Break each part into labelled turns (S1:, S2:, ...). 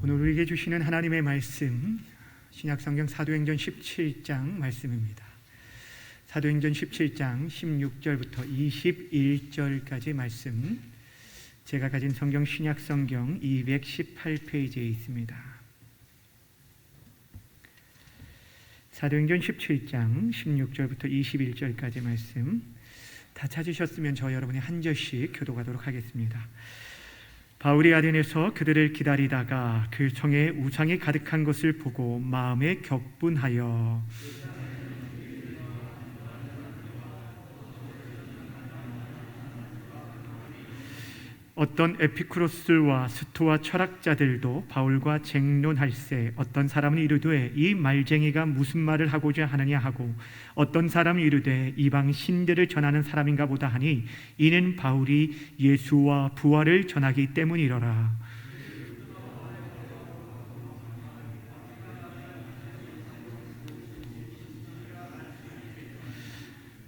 S1: 오늘 우리에게 주시는 하나님의 말씀, 신약성경 사도행전 17장 말씀입니다. 사도행전 17장 16절부터 21절까지 말씀, 제가 가진 성경 신약성경 218페이지에 있습니다. 사도행전 17장 16절부터 21절까지 말씀, 다 찾으셨으면 저 여러분이 한 절씩 교독하도록 하겠습니다. 바울이 아덴에서 그들을 기다리다가 그 성에 우상이 가득한 것을 보고 마음에 격분하여 어떤 에피쿠로스와 스토아 철학자들도 바울과 쟁론할세, 어떤 사람은 이르되 이 말쟁이가 무슨 말을 하고자 하느냐 하고, 어떤 사람은 이르되 이방 신들을 전하는 사람인가 보다 하니, 이는 바울이 예수와 부활을 전하기 때문이로라.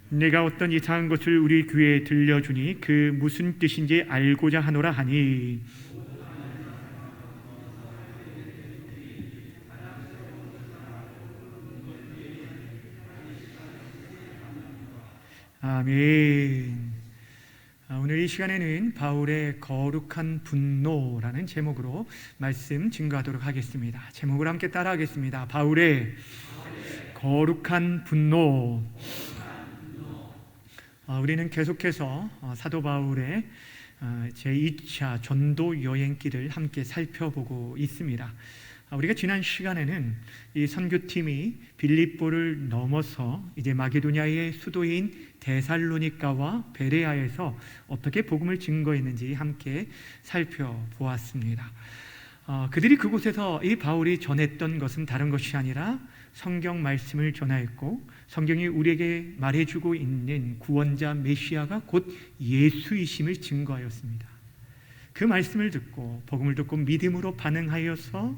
S1: 내가 어떤 이상한 것을 우리 교회에 들려주니 그 무슨 뜻인지 알고자 하노라 하니, 아멘. 오늘 이 시간에는 바울의 거룩한 분노라는 제목으로 말씀 증거하도록 하겠습니다. 제목을 함께 따라하겠습니다. 바울의 거룩한 분노. 우리는 계속해서 사도 바울의 제2차 전도 여행길을 함께 살펴보고 있습니다. 우리가 지난 시간에는 이 선교팀이 빌립보를 넘어서 이제 마게도냐의 수도인 데살로니가와 베레아에서 어떻게 복음을 증거했는지 함께 살펴보았습니다. 그들이 그곳에서 이 바울이 전했던 것은 다른 것이 아니라 성경 말씀을 전하였고, 성경이 우리에게 말해주고 있는 구원자 메시아가 곧 예수이심을 증거하였습니다. 그 말씀을 듣고 복음을 듣고 믿음으로 반응하여서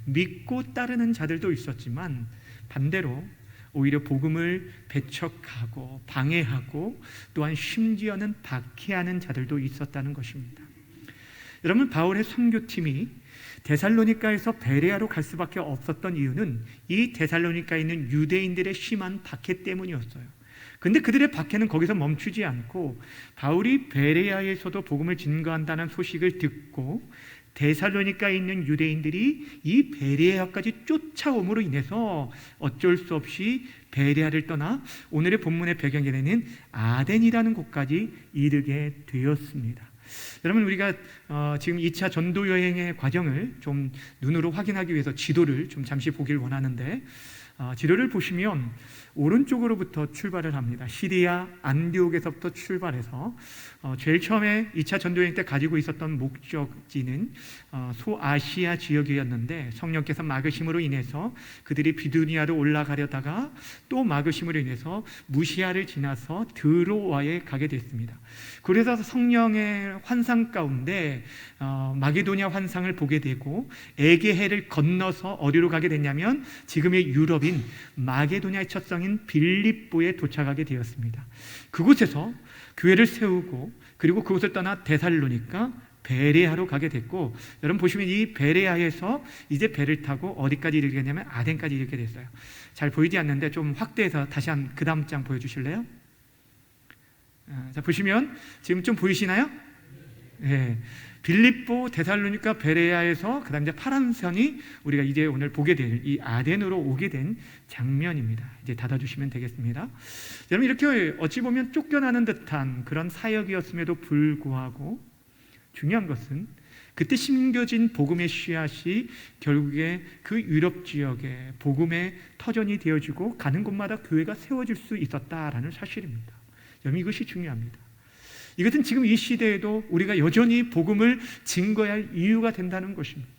S1: 믿고 따르는 자들도 있었지만, 반대로 오히려 복음을 배척하고 방해하고 또한 심지어는 박해하는 자들도 있었다는 것입니다. 여러분, 바울의 선교팀이 데살로니가에서 베레아로 갈 수밖에 없었던 이유는 이 데살로니가에 있는 유대인들의 심한 박해 때문이었어요. 근데 그들의 박해는 거기서 멈추지 않고 바울이 베레아에서도 복음을 증거한다는 소식을 듣고 데살로니가에 있는 유대인들이 이 베레아까지 쫓아옴으로 인해서 어쩔 수 없이 베레아를 떠나 오늘의 본문의 배경에 되는 아덴이라는 곳까지 이르게 되었습니다. 여러분, 우리가 지금 2차 전도 여행의 과정을 좀 눈으로 확인하기 위해서 지도를 좀 잠시 보길 원하는데, 지도를 보시면 오른쪽으로부터 출발을 합니다. 시리아 안디옥에서부터 출발해서 제일 처음에 2차 전도여행 때 가지고 있었던 목적지는 소아시아 지역이었는데, 성령께서 막으심으로 인해서 그들이 비두니아로 올라가려다가 또 막으심으로 인해서 무시아를 지나서 드로아에 가게 됐습니다. 그래서 성령의 환상 가운데 마게도냐 환상을 보게 되고, 에게해를 건너서 어디로 가게 됐냐면 지금의 유럽인 마게도냐의 첫 성인 빌립보에 도착하게 되었습니다. 그곳에서 교회를 세우고, 그리고 그곳을 떠나 데살로니가 베레아로 가게 됐고, 여러분 보시면 이 베레아에서 이제 배를 타고 어디까지 이르게 되냐면 아덴까지 이르게 됐어요. 잘 보이지 않는데 좀 확대해서 다시 그 다음 장 보여주실래요? 자, 보시면 지금 좀 보이시나요? 네. 빌립보, 데살로니가, 베레아에서 그다음 이제 파란 선이 우리가 이제 오늘 보게 될 이 아덴으로 오게 된 장면입니다. 이제 닫아주시면 되겠습니다. 여러분, 이렇게 어찌 보면 쫓겨나는 듯한 그런 사역이었음에도 불구하고 중요한 것은 그때 심겨진 복음의 씨앗이 결국에 그 유럽 지역에 복음의 터전이 되어지고 가는 곳마다 교회가 세워질 수 있었다라는 사실입니다. 여러분, 이것이 중요합니다. 이것은 지금 이 시대에도 우리가 여전히 복음을 증거해야 할 이유가 된다는 것입니다.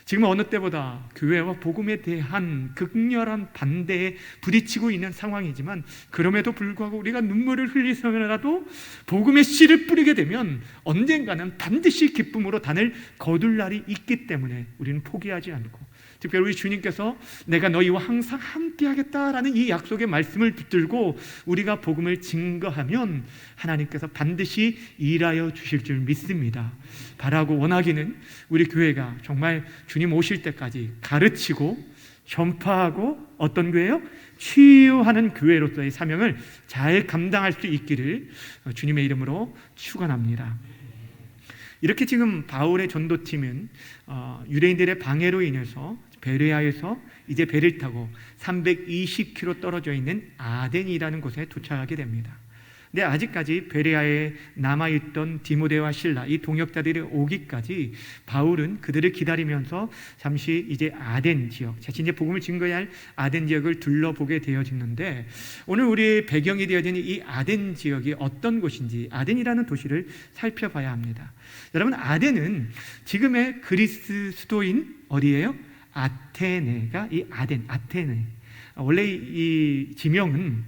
S1: 지금 어느 때보다 교회와 복음에 대한 극렬한 반대에 부딪히고 있는 상황이지만, 그럼에도 불구하고 우리가 눈물을 흘리면서라도 복음의 씨를 뿌리게 되면 언젠가는 반드시 기쁨으로 단을 거둘 날이 있기 때문에 우리는 포기하지 않고 특별히 우리 주님께서 내가 너희와 항상 함께하겠다라는 이 약속의 말씀을 붙들고 우리가 복음을 증거하면 하나님께서 반드시 일하여 주실 줄 믿습니다. 바라고 원하기는 우리 교회가 정말 주님 오실 때까지 가르치고 전파하고 어떤 교회요? 치유하는 교회로서의 사명을 잘 감당할 수 있기를 주님의 이름으로 축원합니다. 이렇게 지금 바울의 전도팀은 유대인들의 방해로 인해서 베레아에서 이제 배를 타고 320km 떨어져 있는 아덴이라는 곳에 도착하게 됩니다. 근데 아직까지 베레아에 남아있던 디모데와 실라, 이 동역자들이 오기까지 바울은 그들을 기다리면서 잠시 이제 아덴 지역, 자신의 복음을 증거해야 할 아덴 지역을 둘러보게 되어지는데, 오늘 우리의 배경이 되어진 이 아덴 지역이 어떤 곳인지, 아덴이라는 도시를 살펴봐야 합니다. 여러분, 아덴은 지금의 그리스 수도인 어디예요? 아테네가 이 아테네. 원래 이 지명은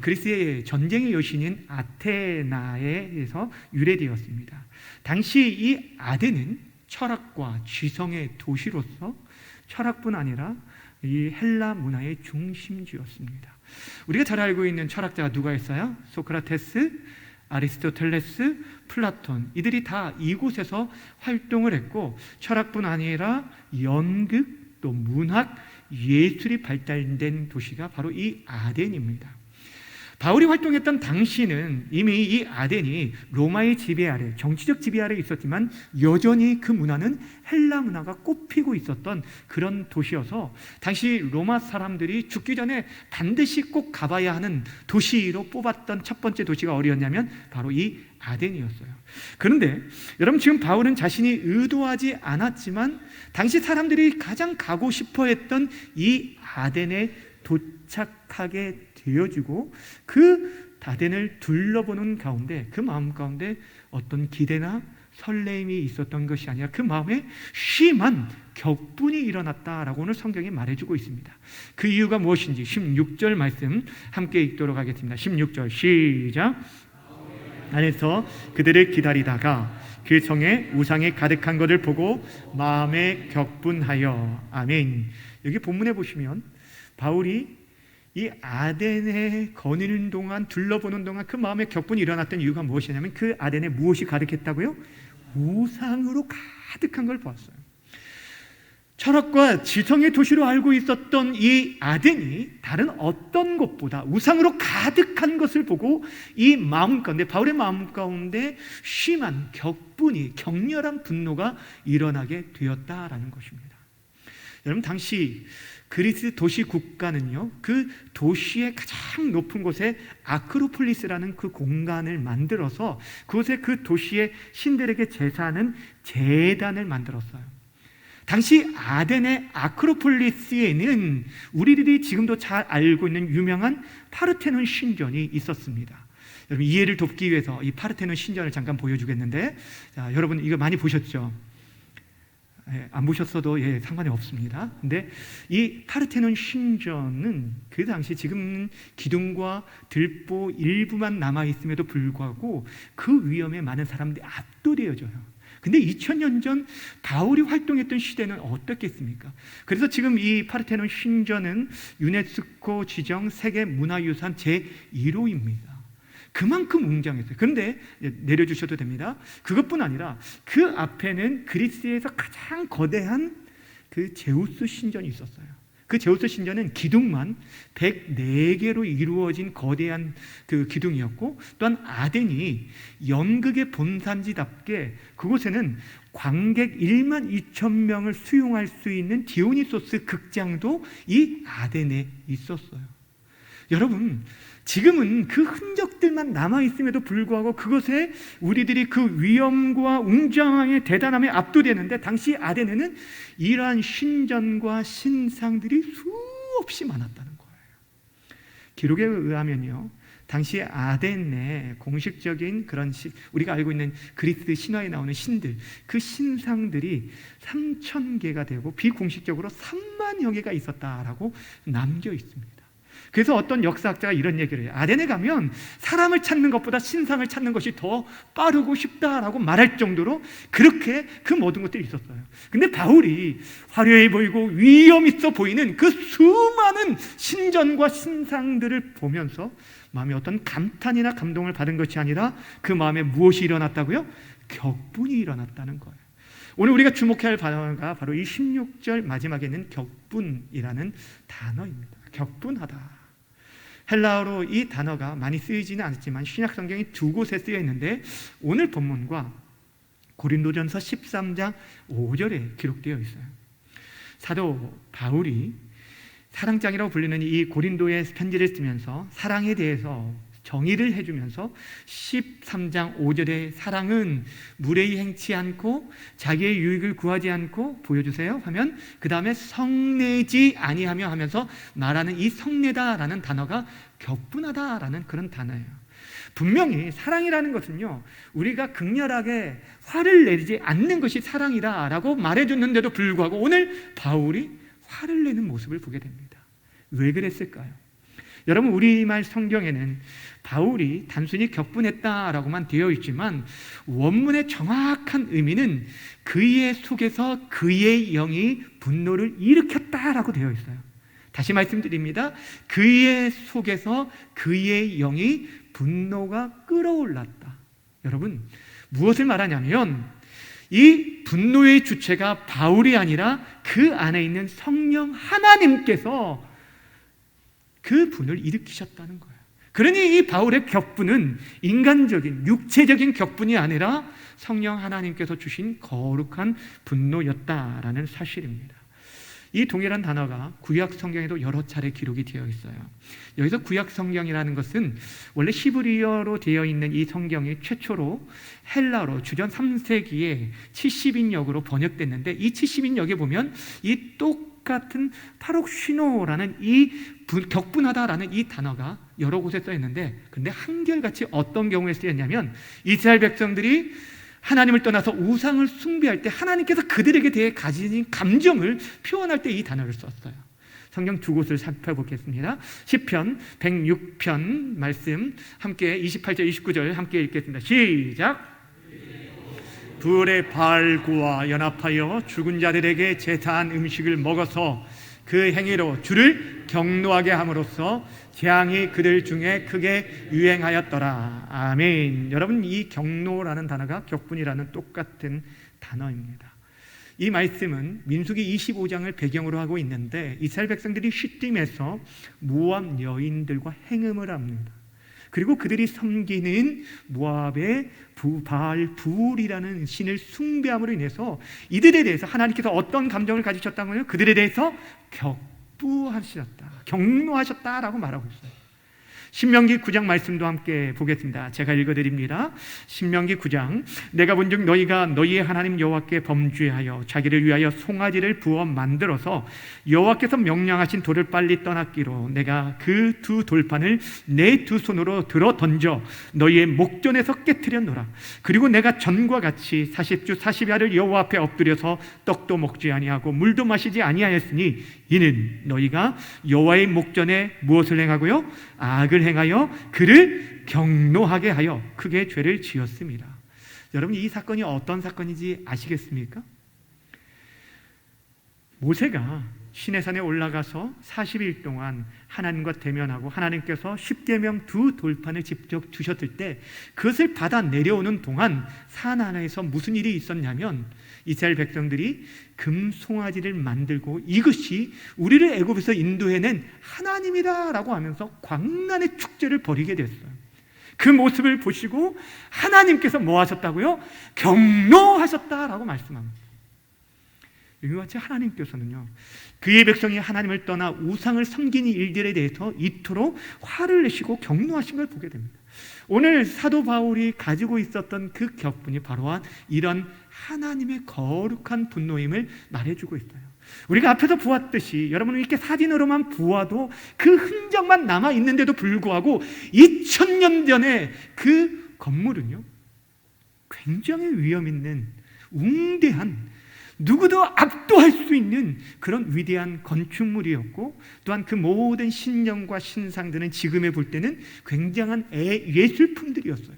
S1: 그리스의 전쟁의 여신인 아테나에서 유래되었습니다. 당시 이 아덴은 철학과 지성의 도시로서 철학뿐 아니라 이 헬라 문화의 중심지였습니다. 우리가 잘 알고 있는 철학자가 누가 있어요? 소크라테스, 아리스토텔레스, 플라톤, 이들이 다 이곳에서 활동을 했고, 철학뿐 아니라 연극, 또 문학, 예술이 발달된 도시가 바로 이 아덴입니다. 바울이 활동했던 당시는 이미 이 아덴이 로마의 지배 아래, 정치적 지배 아래 있었지만 여전히 그 문화는 헬라 문화가 꽃피고 있었던 그런 도시여서 당시 로마 사람들이 죽기 전에 반드시 꼭 가봐야 하는 도시로 뽑았던 첫 번째 도시가 어디였냐면 바로 이 아덴이었어요. 그런데 여러분, 지금 바울은 자신이 의도하지 않았지만 당시 사람들이 가장 가고 싶어 했던 이 아덴에 도착하게 되어지고, 그 아덴을 둘러보는 가운데 그 마음 가운데 어떤 기대나 설레임이 있었던 것이 아니라 그 마음에 심한 격분이 일어났다라고 오늘 성경이 말해주고 있습니다. 그 이유가 무엇인지 16절 말씀 함께 읽도록 하겠습니다. 16절 시작. 안에서 그들을 기다리다가 그 성에 우상이 가득한 것을 보고 마음에 격분하여. 아멘. 여기 본문에 보시면 바울이 이 아덴에 거니는 동안, 둘러보는 동안 그 마음에 격분이 일어났던 이유가 무엇이냐면 그 아덴에 무엇이 가득했다고요? 우상으로 가득한 걸 보았어요. 철학과 지성의 도시로 알고 있었던 이 아덴이 다른 어떤 곳보다 우상으로 가득한 것을 보고 이 마음 가운데, 바울의 마음 가운데 심한 격분이, 격렬한 분노가 일어나게 되었다라는 것입니다. 여러분, 당시 그리스 도시 국가는요, 그 도시의 가장 높은 곳에 아크로폴리스라는 그 공간을 만들어서 그곳에 그 도시의 신들에게 제사하는 제단을 만들었어요. 당시 아덴의 아크로폴리스에는 우리들이 지금도 잘 알고 있는 유명한 파르테논 신전이 있었습니다. 여러분, 이해를 돕기 위해서 이 파르테논 신전을 잠깐 보여주겠는데, 자, 여러분 이거 많이 보셨죠? 안 보셨어도 상관이 없습니다. 근데 이 파르테논 신전은 그 당시 지금 기둥과 들보 일부만 남아있음에도 불구하고 그 위험에 많은 사람들이 압도되어져요. 근데 2000년 전 바울이 활동했던 시대는 어떻겠습니까? 그래서 지금 이 파르테논 신전은 유네스코 지정 세계문화유산 제1호입니다. 그만큼 웅장했어요. 그런데 내려주셔도 됩니다. 그것뿐 아니라 그 앞에는 그리스에서 가장 거대한 그 제우스 신전이 있었어요. 그 제우스 신전은 기둥만 104개로 이루어진 거대한 그 기둥이었고, 또한 아덴이 연극의 본산지답게 그곳에는 관객 1만 2천 명을 수용할 수 있는 디오니소스 극장도 이 아덴에 있었어요. 여러분, 지금은 그 흔적들만 남아있음에도 불구하고 그것에 우리들이 그 위엄과 웅장함의 대단함에 압도되는데, 당시 아덴에는 이러한 신전과 신상들이 수없이 많았다는 거예요. 기록에 의하면요, 당시 아덴 내 공식적인 그런 우리가 알고 있는 그리스 신화에 나오는 신들, 그 신상들이 3,000개가 되고 비공식적으로 30,000여 개가 있었다라고 남겨 있습니다. 그래서 어떤 역사학자가 이런 얘기를 해요. 아덴에 가면 사람을 찾는 것보다 신상을 찾는 것이 더 빠르고 쉽다라고 말할 정도로 그렇게 그 모든 것들이 있었어요. 근데 바울이 화려해 보이고 위험 있어 보이는 그 수많은 신전과 신상들을 보면서 마음에 어떤 감탄이나 감동을 받은 것이 아니라 그 마음에 무엇이 일어났다고요? 격분이 일어났다는 거예요. 오늘 우리가 주목해야 할 단어가 바로 이 16절 마지막에 있는 격분이라는 단어입니다. 격분하다. 헬라어로 이 단어가 많이 쓰이지는 않았지만 신약 성경이 두 곳에 쓰여 있는데 오늘 본문과 고린도전서 13장 5절에 기록되어 있어요. 사도 바울이 사랑장이라고 불리는 이 고린도의 편지를 쓰면서 사랑에 대해서 정의를 해주면서 13장 5절에 사랑은 무례히 행치 않고 자기의 유익을 구하지 않고 보여주세요 하면 그 다음에 성내지 아니하며 하면서 말하는 이 성내다라는 단어가 격분하다라는 그런 단어예요. 분명히 사랑이라는 것은요, 우리가 극렬하게 화를 내지 않는 것이 사랑이다라고 말해줬는데도 불구하고 오늘 바울이 화를 내는 모습을 보게 됩니다. 왜 그랬을까요? 여러분, 우리말 성경에는 바울이 단순히 격분했다라고만 되어 있지만 원문의 정확한 의미는 그의 속에서 그의 영이 분노를 일으켰다라고 되어 있어요. 다시 말씀드립니다. 그의 속에서 그의 영이 분노가 끌어올랐다. 여러분, 무엇을 말하냐면 이 분노의 주체가 바울이 아니라 그 안에 있는 성령 하나님께서 그 분을 일으키셨다는 거예요. 그러니 이 바울의 격분은 인간적인 육체적인 격분이 아니라 성령 하나님께서 주신 거룩한 분노였다라는 사실입니다. 이 동일한 단어가 구약 성경에도 여러 차례 기록이 되어 있어요. 여기서 구약 성경이라는 것은 원래 히브리어로 되어 있는 이 성경이 최초로 헬라어로 주전 3세기에 70인역으로 번역됐는데 이 70인역에 보면 이 똑같은 파록시노라는 이 격분하다라는 이 단어가 여러 곳에 써 있는데, 근데 한결같이 어떤 경우에 쓰였냐면 이스라엘 백성들이 하나님을 떠나서 우상을 숭배할 때 하나님께서 그들에게 대해 가진 감정을 표현할 때 이 단어를 썼어요. 성경 두 곳을 살펴보겠습니다. 시편 106편 말씀 함께 28절 29절 함께 읽겠습니다. 시작. 불의 발구와 연합하여 죽은 자들에게 제사한 음식을 먹어서 그 행위로 주를 경노하게 함으로써 재앙이 그들 중에 크게 유행하였더라. 아멘. 여러분, 이 경노라는 단어가 격분이라는 똑같은 단어입니다. 이 말씀은 민수기 25장을 배경으로 하고 있는데 이스라엘 백성들이 쉿딤에서 모압 여인들과 행음을 합니다. 그리고 그들이 섬기는 모압의 바알불이라는 신을 숭배함으로 인해서 이들에 대해서 하나님께서 어떤 감정을 가지셨다고요? 그들에 대해서 격부하셨다, 경노하셨다라고 말하고 있어요. 신명기 9장 말씀도 함께 보겠습니다. 제가 읽어드립니다. 신명기 9장. 내가 본즉 너희가 너희의 하나님 여호와께 범죄하여 자기를 위하여 송아지를 부어 만들어서 여호와께서 명령하신 돌을 빨리 떠났기로 내가 그 두 돌판을 내 두 손으로 들어 던져 너희의 목전에서 깨트렸노라. 그리고 내가 전과 같이 40주 40야를 여호와 앞에 엎드려서 떡도 먹지 아니하고 물도 마시지 아니하였으니 이는 너희가 여호와의 목전에 무엇을 행하고요? 악을 행하여 그를 경노하게 하여 크게 죄를 지었습니다. 여러분, 이 사건이 어떤 사건인지 아시겠습니까? 모세가 시내산에 올라가서 40일 동안 하나님과 대면하고 하나님께서 십계명 두 돌판을 직접 주셨을 때 그것을 받아 내려오는 동안 산 하나에서 무슨 일이 있었냐면 이스라엘 백성들이 금 송아지를 만들고 이것이 우리를 애굽에서 인도해낸 하나님이다라고 하면서 광란의 축제를 벌이게 됐어요. 그 모습을 보시고 하나님께서 뭐 하셨다고요? 경노하셨다라고 말씀합니다. 이와 같이 하나님께서는요, 그의 백성이 하나님을 떠나 우상을 섬기는 일들에 대해서 이토록 화를 내시고 경노하신 걸 보게 됩니다. 오늘 사도 바울이 가지고 있었던 그 격분이 바로 이런 하나님의 거룩한 분노임을 말해주고 있어요. 우리가 앞에서 보았듯이 여러분, 이렇게 사진으로만 보아도 그 흔적만 남아있는데도 불구하고 2000년 전에 그 건물은요, 굉장히 위험 있는 웅대한 누구도 압도할 수 있는 그런 위대한 건축물이었고, 또한 그 모든 신령과 신상들은 지금에 볼 때는 굉장한 예술품들이었어요.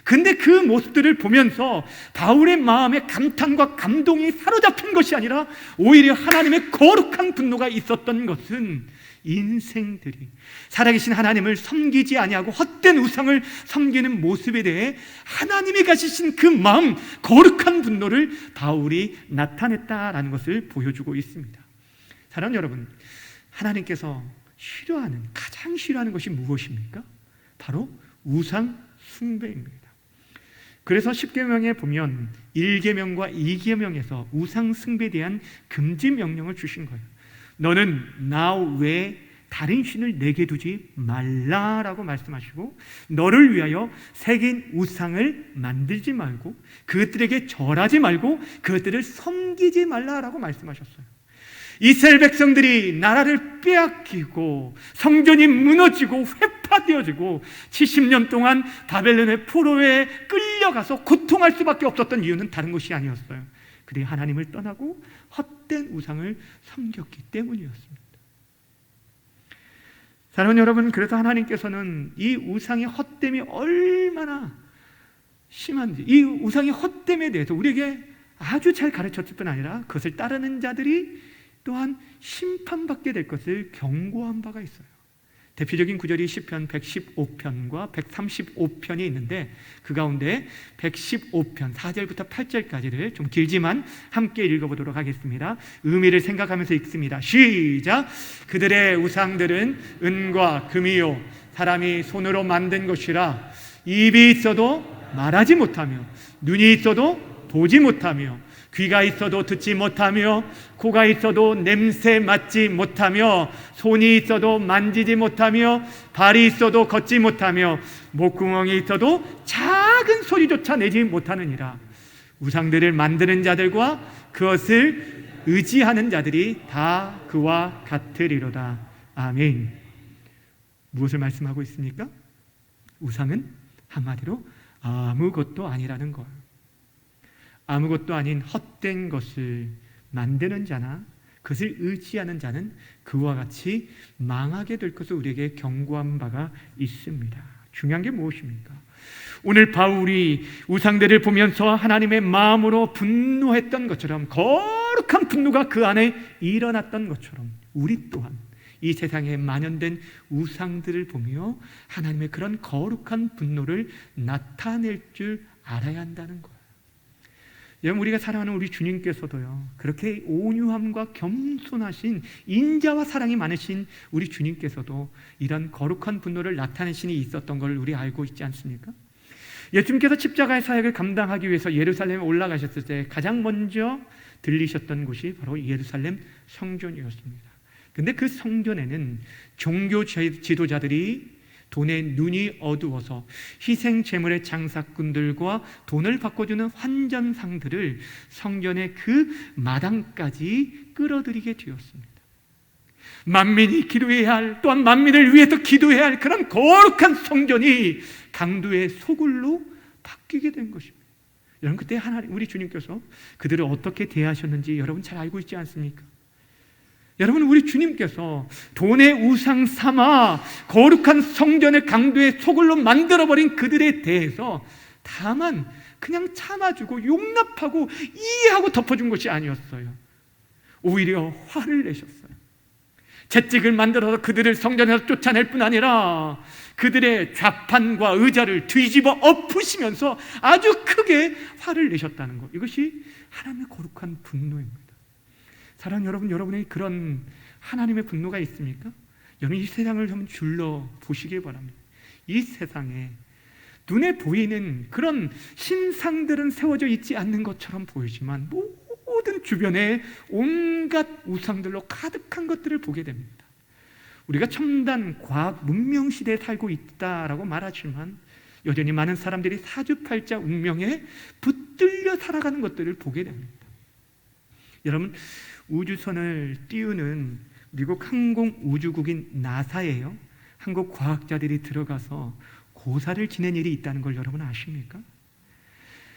S1: 근데 그 모습들을 보면서 바울의 마음에 감탄과 감동이 사로잡힌 것이 아니라 오히려 하나님의 거룩한 분노가 있었던 것은, 인생들이 살아계신 하나님을 섬기지 아니하고 헛된 우상을 섬기는 모습에 대해 하나님이 가지신 그 마음, 거룩한 분노를 바울이 나타냈다라는 것을 보여주고 있습니다. 사랑하는 여러분, 하나님께서 가장 싫어하는 것이 무엇입니까? 바로 우상 숭배입니다. 그래서 10계명에 보면 1계명과 2계명에서 우상 숭배에 대한 금지 명령을 주신 거예요. 너는 나 외에 다른 신을 내게 두지 말라라고 말씀하시고, 너를 위하여 새긴 우상을 만들지 말고 그것들에게 절하지 말고 그것들을 섬기지 말라라고 말씀하셨어요. 이스라엘 백성들이 나라를 빼앗기고 성전이 무너지고 회파되어지고 70년 동안 바벨론의 포로에 끌려가서 고통할 수밖에 없었던 이유는 다른 것이 아니었어요. 그들이 하나님을 떠나고 헛된 우상을 섬겼기 때문이었습니다. 사랑하는 여러분, 그래서 하나님께서는 이 우상의 헛됨이 얼마나 심한지, 이 우상의 헛됨에 대해서 우리에게 아주 잘 가르쳤을 뿐 아니라 그것을 따르는 자들이 또한 심판받게 될 것을 경고한 바가 있어요. 대표적인 구절이 시편 115편과 135편이 있는데, 그 가운데 115편 4절부터 8절까지를 좀 길지만 함께 읽어보도록 하겠습니다. 의미를 생각하면서 읽습니다. 시작! 그들의 우상들은 은과 금이요 사람이 손으로 만든 것이라, 입이 있어도 말하지 못하며 눈이 있어도 보지 못하며 귀가 있어도 듣지 못하며 코가 있어도 냄새 맡지 못하며 손이 있어도 만지지 못하며 발이 있어도 걷지 못하며 목구멍이 있어도 작은 소리조차 내지 못하느니라. 우상들을 만드는 자들과 그것을 의지하는 자들이 다 그와 같으리로다. 아멘. 무엇을 말씀하고 있습니까? 우상은 한마디로 아무것도 아니라는 것. 아무것도 아닌 헛된 것을 만드는 자나 그것을 의지하는 자는 그와 같이 망하게 될 것을 우리에게 경고한 바가 있습니다. 중요한 게 무엇입니까? 오늘 바울이 우상들을 보면서 하나님의 마음으로 분노했던 것처럼, 거룩한 분노가 그 안에 일어났던 것처럼, 우리 또한 이 세상에 만연된 우상들을 보며 하나님의 그런 거룩한 분노를 나타낼 줄 알아야 한다는 거예요. 여러분, 우리가 사랑하는 우리 주님께서도요, 그렇게 온유함과 겸손하신 인자와 사랑이 많으신 우리 주님께서도 이런 거룩한 분노를 나타내신 일이 있었던 걸 우리 알고 있지 않습니까? 예수님께서 십자가의 사역을 감당하기 위해서 예루살렘에 올라가셨을 때 가장 먼저 들리셨던 곳이 바로 예루살렘 성전이었습니다. 근데 그 성전에는 종교 지도자들이 돈에 눈이 어두워서 희생 제물의 장사꾼들과 돈을 바꿔주는 환전상들을 성전의 그 마당까지 끌어들이게 되었습니다. 만민이 기도해야 할, 또한 만민을 위해서 기도해야 할 그런 거룩한 성전이 강도의 소굴로 바뀌게 된 것입니다. 여러분, 그때 하나님, 우리 주님께서 그들을 어떻게 대하셨는지 여러분 잘 알고 있지 않습니까? 여러분, 우리 주님께서 돈의 우상 삼아 거룩한 성전의 강도의 소굴로 만들어버린 그들에 대해서 다만 그냥 참아주고 용납하고 이해하고 덮어준 것이 아니었어요. 오히려 화를 내셨어요. 채찍을 만들어서 그들을 성전에서 쫓아낼 뿐 아니라 그들의 좌판과 의자를 뒤집어 엎으시면서 아주 크게 화를 내셨다는 것, 이것이 하나님의 거룩한 분노입니다. 사랑하는 여러분, 여러분의 그런 하나님의 분노가 있습니까? 여러분, 이 세상을 한번 둘러보시기 바랍니다. 이 세상에 눈에 보이는 그런 신상들은 세워져 있지 않는 것처럼 보이지만 모든 주변에 온갖 우상들로 가득한 것들을 보게 됩니다. 우리가 첨단 과학 문명 시대에 살고 있다라고 말하지만 여전히 많은 사람들이 사주팔자 운명에 붙들려 살아가는 것들을 보게 됩니다. 여러분, 우주선을 띄우는 미국 항공우주국인 나사예요. 한국 과학자들이 들어가서 고사를 지낸 일이 있다는 걸 여러분 아십니까?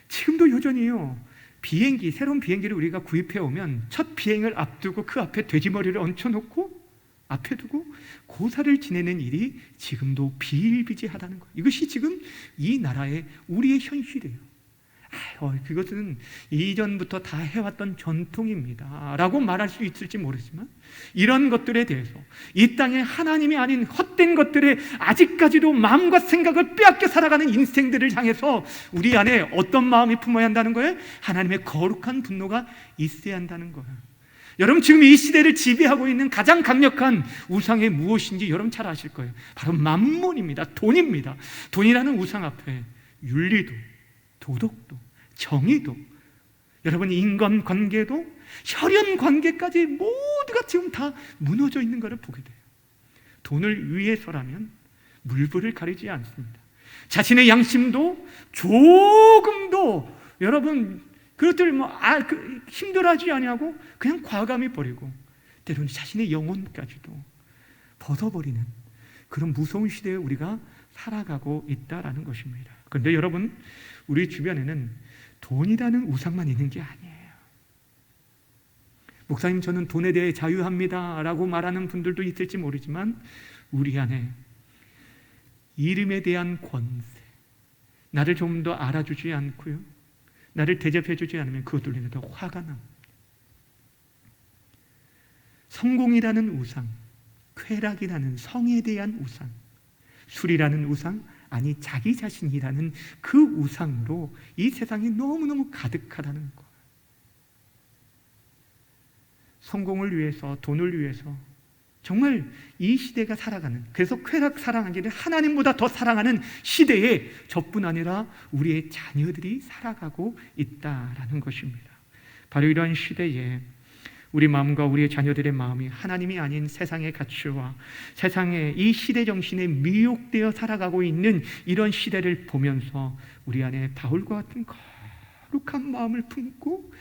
S1: 지금도 여전히요, 새로운 비행기를 우리가 구입해 오면 첫 비행을 앞두고 그 앞에 돼지머리를 얹혀놓고 앞에 두고 고사를 지내는 일이 지금도 비일비재하다는 거예요. 이것이 지금 이 나라의 우리의 현실이에요. 그것은 이전부터 다 해왔던 전통입니다 라고 말할 수 있을지 모르지만, 이런 것들에 대해서 이 땅에 하나님이 아닌 헛된 것들에 아직까지도 마음과 생각을 빼앗겨 살아가는 인생들을 향해서 우리 안에 어떤 마음이 품어야 한다는 거예요? 하나님의 거룩한 분노가 있어야 한다는 거예요. 여러분, 지금 이 시대를 지배하고 있는 가장 강력한 우상이 무엇인지 여러분 잘 아실 거예요. 바로 만몬입니다. 돈입니다. 돈이라는 우상 앞에 윤리도, 도덕도, 정의도, 여러분 인간관계도, 혈연관계까지 모두가 지금 다 무너져 있는 것을 보게 돼요. 돈을 위해서라면 물불을 가리지 않습니다. 자신의 양심도 조금도 여러분 그것들 힘들어하지 아니하고 그냥 과감히 버리고, 때로는 자신의 영혼까지도 벗어버리는 그런 무서운 시대에 우리가 살아가고 있다라는 것입니다. 그런데 여러분, 우리 주변에는 돈이라는 우상만 있는 게 아니에요. 목사님, 저는 돈에 대해 자유합니다 라고 말하는 분들도 있을지 모르지만, 우리 안에 이름에 대한 권세, 나를 좀 더 알아주지 않고요, 나를 대접해주지 않으면 그것들로 인해서 화가 납니다. 성공이라는 우상, 쾌락이라는 성에 대한 우상, 술이라는 우상, 아니 자기 자신이라는 그 우상으로 이 세상이 너무너무 가득하다는 것. 성공을 위해서, 돈을 위해서 정말 이 시대가 살아가는, 그래서 쾌락 사랑하기를 하나님보다 더 사랑하는 시대에 저뿐 아니라 우리의 자녀들이 살아가고 있다라는 것입니다. 바로 이런 시대에 우리 마음과 우리의 자녀들의 마음이 하나님이 아닌 세상의 가치와 세상의 이 시대 정신에 미혹되어 살아가고 있는 이런 시대를 보면서 우리 안에 바울과 같은 거룩한 마음을 품고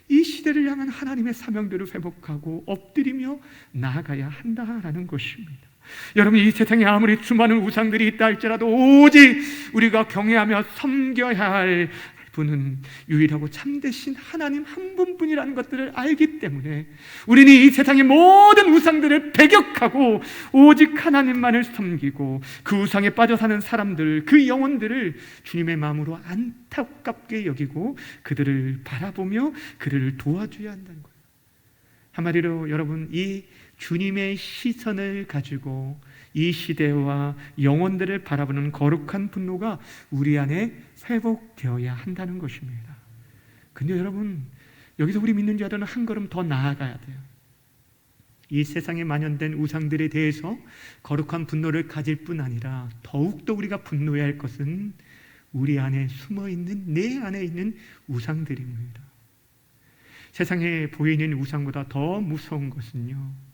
S1: 이 시대를 향한 하나님의 사명대로 회복하고 엎드리며 나아가야 한다라는 것입니다. 여러분, 이 세상에 아무리 수많은 우상들이 있다 할지라도 오직 우리가 경외하며 섬겨야 할 분은 유일하고 참되신 하나님 한 분뿐이라는 것들을 알기 때문에 우리는 이 세상의 모든 우상들을 배격하고 오직 하나님만을 섬기고, 그 우상에 빠져 사는 사람들, 그 영혼들을 주님의 마음으로 안타깝게 여기고 그들을 바라보며 그들을 도와줘야 한다는 거예요. 한마디로 여러분, 이 주님의 시선을 가지고 이 시대와 영혼들을 바라보는 거룩한 분노가 우리 안에 회복되어야 한다는 것입니다. 근데 여러분, 여기서 우리 믿는 자들은 한 걸음 더 나아가야 돼요. 이 세상에 만연된 우상들에 대해서 거룩한 분노를 가질 뿐 아니라 더욱더 우리가 분노해야 할 것은 우리 안에 숨어있는, 내 안에 있는 우상들입니다. 세상에 보이는 우상보다 더 무서운 것은요,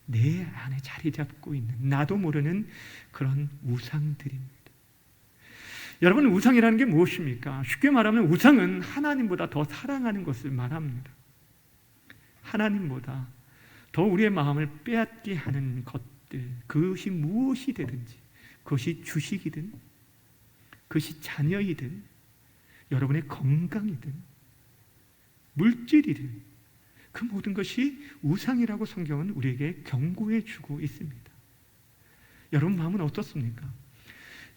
S1: 내 안에 자리 잡고 있는 나도 모르는 그런 우상들입니다. 여러분, 우상이라는 게 무엇입니까? 쉽게 말하면 우상은 하나님보다 더 사랑하는 것을 말합니다. 하나님보다 더 우리의 마음을 빼앗게 하는 것들, 그것이 무엇이 되든지, 그것이 주식이든 그것이 자녀이든 여러분의 건강이든 물질이든 그 모든 것이 우상이라고 성경은 우리에게 경고해 주고 있습니다. 여러분 마음은 어떻습니까?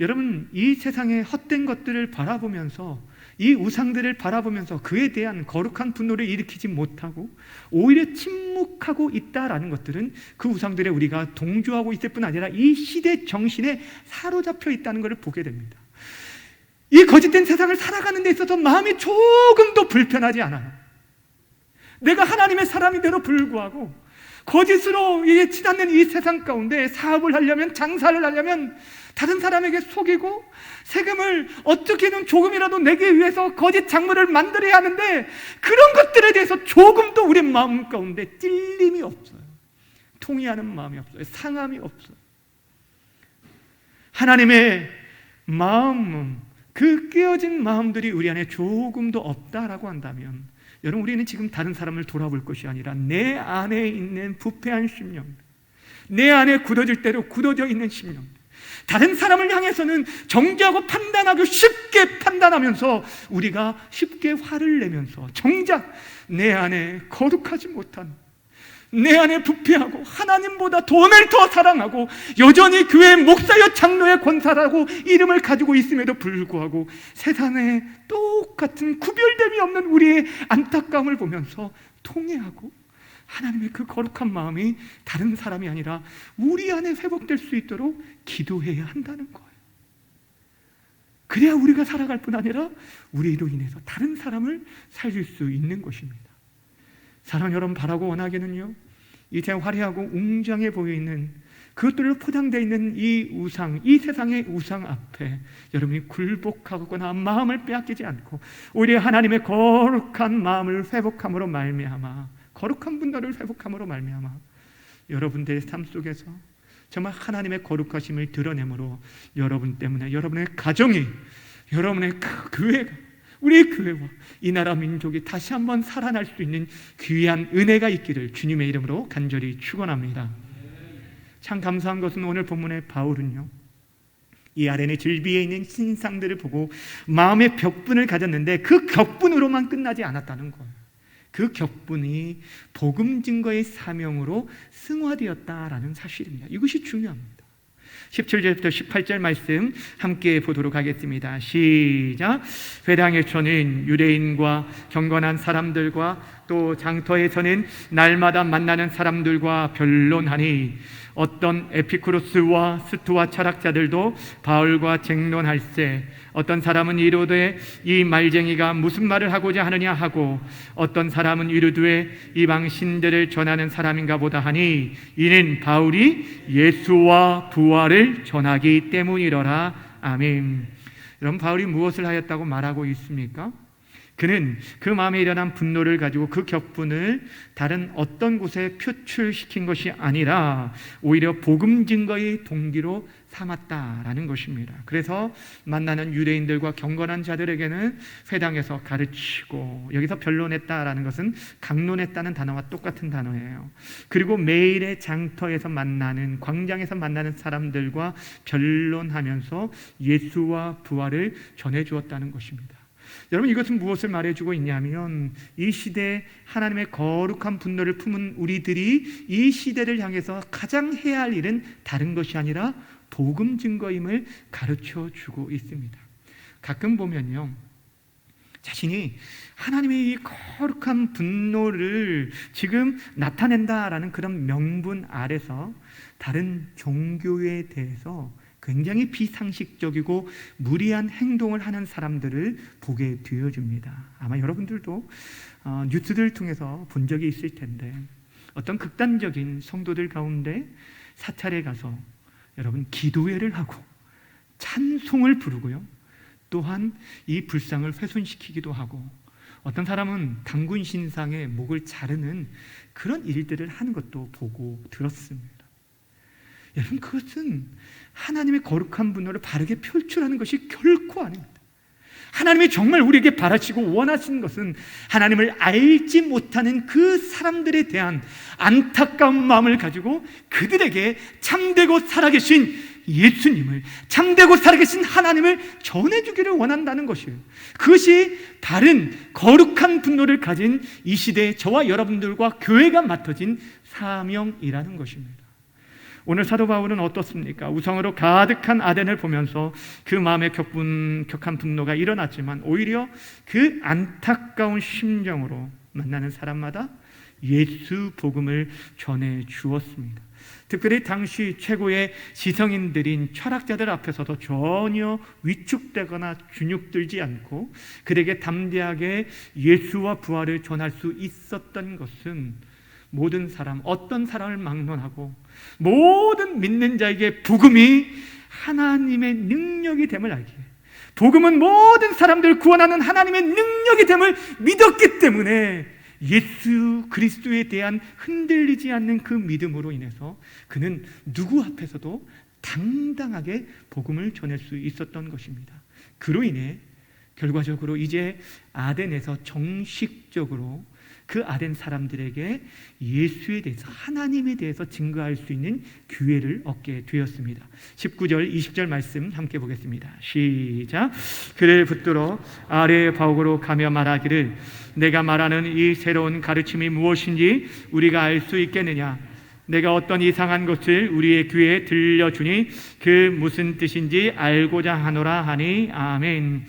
S1: 여러분, 이 세상의 헛된 것들을 바라보면서, 이 우상들을 바라보면서 그에 대한 거룩한 분노를 일으키지 못하고 오히려 침묵하고 있다라는 것들은 그 우상들에 우리가 동조하고 있을 뿐 아니라 이 시대 정신에 사로잡혀 있다는 것을 보게 됩니다. 이 거짓된 세상을 살아가는 데 있어서 마음이 조금도 불편하지 않아요. 내가 하나님의 사람인데도 불구하고 거짓으로 치닫는 이 세상 가운데 사업을 하려면, 장사를 하려면 다른 사람에게 속이고 세금을 어떻게든 조금이라도 내기 위해서 거짓 작물을 만들어야 하는데, 그런 것들에 대해서 조금도 우리 마음 가운데 찔림이 없어요. 통이하는 마음이 없어요. 상함이 없어요. 하나님의 마음, 그 깨어진 마음들이 우리 안에 조금도 없다라고 한다면, 여러분, 우리는 지금 다른 사람을 돌아볼 것이 아니라 내 안에 있는 부패한 심령, 내 안에 굳어질 대로 굳어져 있는 심령, 다른 사람을 향해서는 정죄하고 판단하고 쉽게 판단하면서 우리가 쉽게 화를 내면서 정작 내 안에 거룩하지 못한, 내 안에 부패하고 하나님보다 돈을 더 사랑하고 여전히 교회 목사여 장로의 권사라고 이름을 가지고 있음에도 불구하고 세상에 똑같은 구별됨이 없는 우리의 안타까움을 보면서 통회하고 하나님의 그 거룩한 마음이 다른 사람이 아니라 우리 안에 회복될 수 있도록 기도해야 한다는 거예요. 그래야 우리가 살아갈 뿐 아니라 우리로 인해서 다른 사람을 살릴 수 있는 것입니다. 사랑하는 여러분, 바라고 원하기는요, 이제 화려하고 웅장해 보이는 그것들로 포장되어 있는 이 우상, 이 세상의 우상 앞에 여러분이 굴복하거나 마음을 빼앗기지 않고 오히려 하나님의 거룩한 마음을 회복함으로 말미암아, 거룩한 분노를 회복함으로 말미암아 여러분들의 삶 속에서 정말 하나님의 거룩하심을 드러내므로 여러분 때문에 여러분의 가정이, 여러분의 교회가, 우리 교회와 이 나라 민족이 다시 한번 살아날 수 있는 귀한 은혜가 있기를 주님의 이름으로 간절히 축원합니다. 참 감사한 것은 오늘 본문의 바울은요, 이 아레네 질비에 있는 신상들을 보고 마음의 격분을 가졌는데 그 격분으로만 끝나지 않았다는 거예요. 그 격분이 복음 증거의 사명으로 승화되었다라는 사실입니다. 이것이 중요합니다. 17절부터 18절 말씀 함께 보도록 하겠습니다. 시작. 회당에서는 유대인과 경건한 사람들과 또 장터에서는 날마다 만나는 사람들과 변론하니 어떤 에피쿠로스와 스토아 철학자들도 바울과 쟁론할세 어떤 사람은 이르되 이 말쟁이가 무슨 말을 하고자 하느냐 하고 어떤 사람은 이르되 이방 신들을 전하는 사람인가 보다 하니 이는 바울이 예수와 부활을 전하기 때문이러라. 아멘. 여러분, 바울이 무엇을 하였다고 말하고 있습니까? 그는 그 마음에 일어난 분노를 가지고 그 격분을 다른 어떤 곳에 표출시킨 것이 아니라 오히려 복음 증거의 동기로 삼았다라는 것입니다. 그래서 만나는 유대인들과 경건한 자들에게는 회당에서 가르치고, 여기서 변론했다라는 것은 강론했다는 단어와 똑같은 단어예요. 그리고 매일의 장터에서 만나는, 광장에서 만나는 사람들과 변론하면서 예수와 부활을 전해주었다는 것입니다. 여러분, 이것은 무엇을 말해주고 있냐면 이 시대에 하나님의 거룩한 분노를 품은 우리들이 이 시대를 향해서 가장 해야 할 일은 다른 것이 아니라 복음 증거임을 가르쳐주고 있습니다. 가끔 보면요, 자신이 하나님의 이 거룩한 분노를 지금 나타낸다라는 그런 명분 아래서 다른 종교에 대해서 굉장히 비상식적이고 무리한 행동을 하는 사람들을 보게 되어집니다. 아마 여러분들도 뉴스들을 통해서 본 적이 있을 텐데 어떤 극단적인 성도들 가운데 사찰에 가서 여러분 기도회를 하고 찬송을 부르고요, 또한 이 불상을 훼손시키기도 하고 어떤 사람은 단군 신상의 목을 자르는 그런 일들을 하는 것도 보고 들었습니다. 여러분, 그것은 하나님의 거룩한 분노를 바르게 표출하는 것이 결코 아닙니다. 하나님이 정말 우리에게 바라시고 원하시는 것은 하나님을 알지 못하는 그 사람들에 대한 안타까운 마음을 가지고 그들에게 참되고 살아계신 예수님을, 참되고 살아계신 하나님을 전해주기를 원한다는 것이에요. 그것이 바른 거룩한 분노를 가진 이 시대에 저와 여러분들과 교회가 맡아진 사명이라는 것입니다. 오늘 사도 바울은 어떻습니까? 우상으로 가득한 아덴을 보면서 그 마음의 격한 분노가 일어났지만 오히려 그 안타까운 심정으로 만나는 사람마다 예수 복음을 전해 주었습니다. 특별히 당시 최고의 지성인들인 철학자들 앞에서도 전혀 위축되거나 주눅들지 않고 그들에게 담대하게 예수와 부활을 전할 수 있었던 것은 모든 사람, 어떤 사람을 막론하고 모든 믿는 자에게 복음이 하나님의 능력이 됨을 알기에, 복음은 모든 사람들을 구원하는 하나님의 능력이 됨을 믿었기 때문에 예수 그리스도에 대한 흔들리지 않는 그 믿음으로 인해서 그는 누구 앞에서도 당당하게 복음을 전할 수 있었던 것입니다. 그로 인해 결과적으로 이제 아덴에서 정식적으로 그 아덴 사람들에게 예수에 대해서, 하나님에 대해서 증거할 수 있는 기회를 얻게 되었습니다. 19절 20절 말씀 함께 보겠습니다. 시작. 그를 붙들어 아래의 바옥으로 가며 말하기를 내가 말하는 이 새로운 가르침이 무엇인지 우리가 알 수 있겠느냐. 내가 어떤 이상한 것을 우리의 귀에 들려주니 그 무슨 뜻인지 알고자 하노라 하니. 아멘.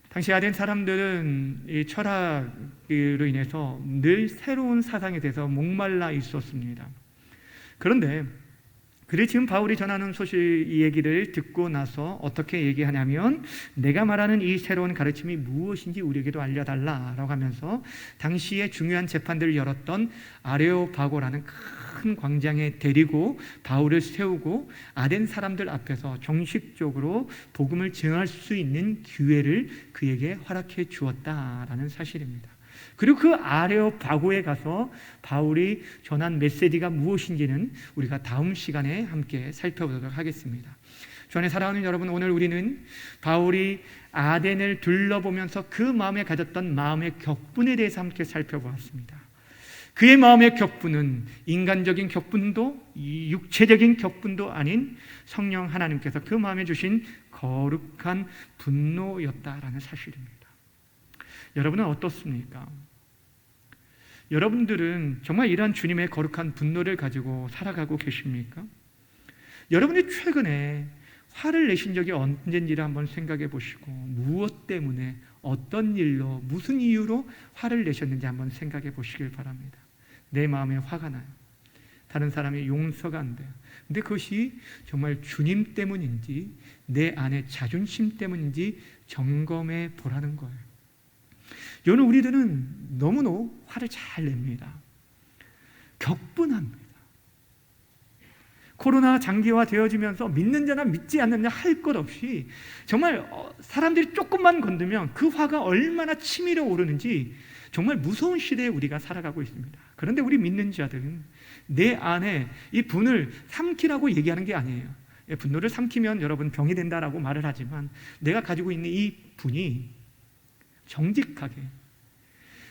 S1: 당시 아덴 사람들은 이 철학으로 인해서 늘 새로운 사상에 대해서 목말라 있었습니다. 그런데 그래 지금 바울이 전하는 소식, 이 얘기를 듣고 나서 어떻게 얘기하냐면 내가 말하는 이 새로운 가르침이 무엇인지 우리에게도 알려달라라고 하면서 당시에 중요한 재판들을 열었던 아레오바고라는 큰 광장에 데리고 바울을 세우고 아덴 사람들 앞에서 정식적으로 복음을 증할 수 있는 기회를 그에게 허락해 주었다라는 사실입니다. 그리고 그 아레오바고에 가서 바울이 전한 메시지가 무엇인지는 우리가 다음 시간에 함께 살펴보도록 하겠습니다. 주 안에 사랑하는 여러분, 오늘 우리는 바울이 아덴을 둘러보면서 그 마음에 가졌던 마음의 격분에 대해서 함께 살펴보았습니다. 그의 마음의 격분은 인간적인 격분도 육체적인 격분도 아닌 성령 하나님께서 그 마음에 주신 거룩한 분노였다라는 사실입니다. 여러분은 어떻습니까? 여러분들은 정말 이러한 주님의 거룩한 분노를 가지고 살아가고 계십니까? 여러분이 최근에 화를 내신 적이 언젠지를 한번 생각해 보시고 무엇 때문에, 어떤 일로, 무슨 이유로 화를 내셨는지 한번 생각해 보시길 바랍니다. 내 마음에 화가 나요. 다른 사람이 용서가 안 돼요. 근데 그것이 정말 주님 때문인지 내 안에 자존심 때문인지 점검해 보라는 거예요. 여러분, 우리들은 너무너무 화를 잘 냅니다. 격분합니다. 코로나 장기화 되어지면서 믿는 자나 믿지 않는 자 할 것 없이 정말 사람들이 조금만 건드면 그 화가 얼마나 치밀어 오르는지 정말 무서운 시대에 우리가 살아가고 있습니다. 그런데 우리 믿는 자들은 내 안에 이 분을 삼키라고 얘기하는 게 아니에요. 분노를 삼키면 여러분 병이 된다라고 말을 하지만 내가 가지고 있는 이 분이 정직하게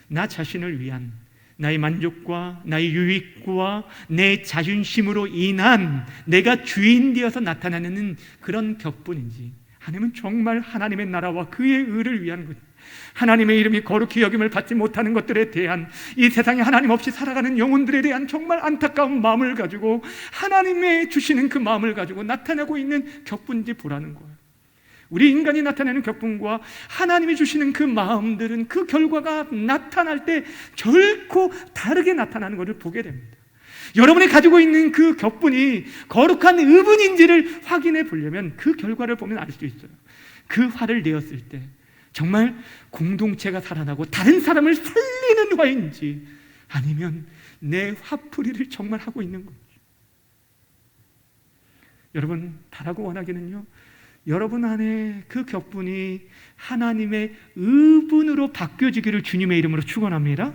S1: 나 자신을 위한 나의 만족과 나의 유익과 내 자존심으로 인한 내가 주인 되어서 나타나는 그런 격분인지, 아니면 정말 하나님의 나라와 그의 의를 위한 것, 하나님의 이름이 거룩히 여김을 받지 못하는 것들에 대한, 이 세상에 하나님 없이 살아가는 영혼들에 대한 정말 안타까운 마음을 가지고 하나님의 주시는 그 마음을 가지고 나타나고 있는 격분인지 보라는 거예요. 우리 인간이 나타내는 격분과 하나님이 주시는 그 마음들은 그 결과가 나타날 때 결코 다르게 나타나는 것을 보게 됩니다. 여러분이 가지고 있는 그 격분이 거룩한 의분인지를 확인해 보려면 그 결과를 보면 알 수 있어요. 그 화를 내었을 때 정말 공동체가 살아나고 다른 사람을 살리는 화인지, 아니면 내 화풀이를 정말 하고 있는 건지. 여러분, 바라고 원하기는요, 여러분 안에 그 격분이 하나님의 의분으로 바뀌어지기를 주님의 이름으로 축원합니다.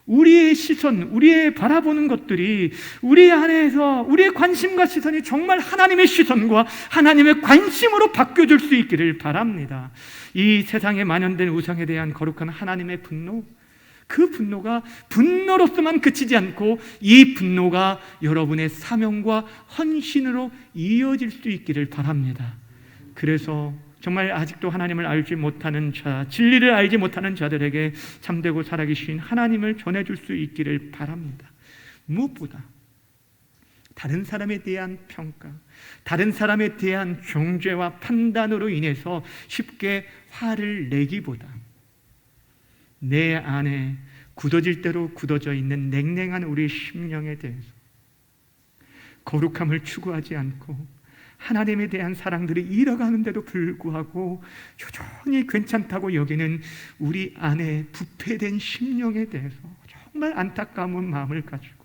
S1: 우리의 시선, 우리의 바라보는 것들이 우리 안에서 우리의 관심과 시선이 정말 하나님의 시선과 하나님의 관심으로 바뀌어질 수 있기를 바랍니다. 이 세상에 만연된 우상에 대한 거룩한 하나님의 분노, 그 분노가 분노로서만 그치지 않고 이 분노가 여러분의 사명과 헌신으로 이어질 수 있기를 바랍니다. 그래서 정말 아직도 하나님을 알지 못하는 자, 진리를 알지 못하는 자들에게 참되고 살아계신 하나님을 전해줄 수 있기를 바랍니다. 무엇보다 다른 사람에 대한 평가, 다른 사람에 대한 정죄와 판단으로 인해서 쉽게 화를 내기보다 내 안에 굳어질 대로 굳어져 있는 냉랭한 우리 심령에 대해서 거룩함을 추구하지 않고 하나님에 대한 사랑들이 잃어가는데도 불구하고 여전히 괜찮다고 여기는 우리 안에 부패된 심령에 대해서 정말 안타까운 마음을 가지고,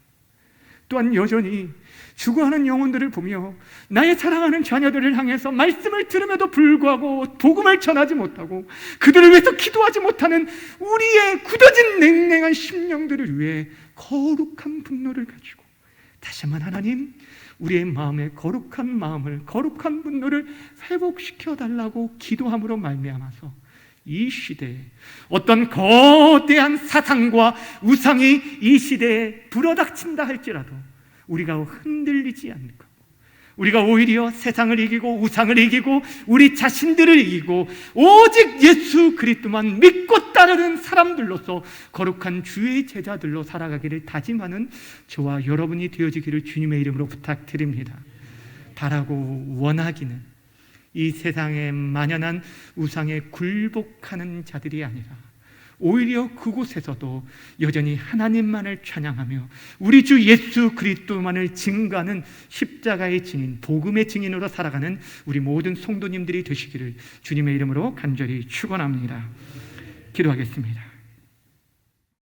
S1: 또한 여전히 죽어가는 영혼들을 보며 나의 사랑하는 자녀들을 향해서 말씀을 들음에도 불구하고 복음을 전하지 못하고 그들을 위해서 기도하지 못하는 우리의 굳어진 냉랭한 심령들을 위해 거룩한 분노를 가지고 다시 한번 하나님, 우리의 마음에 거룩한 마음을, 거룩한 분노를 회복시켜 달라고 기도함으로 말미암아서 이 시대에 어떤 거대한 사상과 우상이 이 시대에 불어닥친다 할지라도 우리가 흔들리지 않고, 우리가 오히려 세상을 이기고 우상을 이기고 우리 자신들을 이기고 오직 예수 그리스도만 믿고 따르는 사람들로서 거룩한 주의 제자들로 살아가기를 다짐하는 저와 여러분이 되어지기를 주님의 이름으로 부탁드립니다. 바라고 원하기는 이 세상에 만연한 우상에 굴복하는 자들이 아니라 오히려 그곳에서도 여전히 하나님만을 찬양하며 우리 주 예수 그리스도만을 증거하는 십자가의 증인, 복음의 증인으로 살아가는 우리 모든 성도님들이 되시기를 주님의 이름으로 간절히 축원합니다. 기도하겠습니다.